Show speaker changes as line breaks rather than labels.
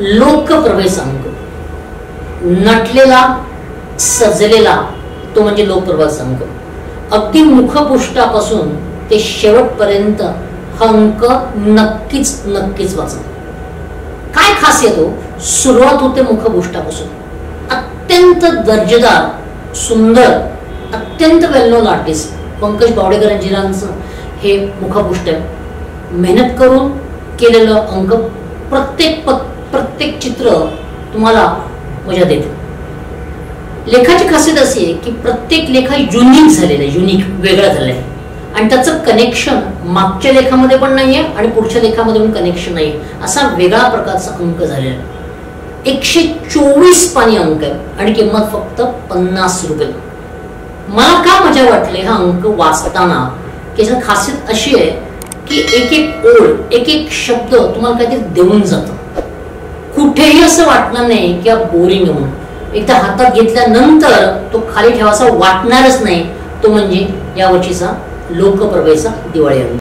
लोकप्रभेचा अंक, नटलेला सजलेला तो म्हणजे लोकप्रभेचा अंक. अगदी मुखपुष्टापासून ते शेवटपर्यंत हा अंक नक्कीच नक्कीच वाचा. काय खासियत हो? सुरुवात होते मुखपुष्टापासून. अत्यंत दर्जेदार, सुंदर, अत्यंत वेल नोन आर्टिस्ट पंकज बावडेकरांचं हे मुखपुष्ट आहे. मेहनत करून केलेलं अंक. प्रत्येक चित्र तुम्हाला मजा देते. लेखाची खासियत अशी आहे की प्रत्येक लेख युनिक झालेला आहे, युनिक वेगळा झालेला आहे आणि त्याचं कनेक्शन मागच्या लेखामध्ये पण नाहीये आणि पुढच्या लेखामध्ये पण कनेक्शन नाहीये. असा वेगळा प्रकारचा अंक झालेला आहे. 124 पानी अंक आहे आणि किंमत फक्त 50 रुपये. मला का मजा वाटली हा अंक वाचताना की याची खासियत अशी आहे की एक एक ओळ, एक एक शब्द तुम्हाला काहीतरी देऊन जातं. कुठेही असं वाटणार नाही की बोरिंग म्हणून. एकदा हातात घेतल्यानंतर तो खाली ठेवायचा वाटणारच नाही. तो म्हणजे या वर्षीचा लोकप्रभेचा दिवाळी अंक.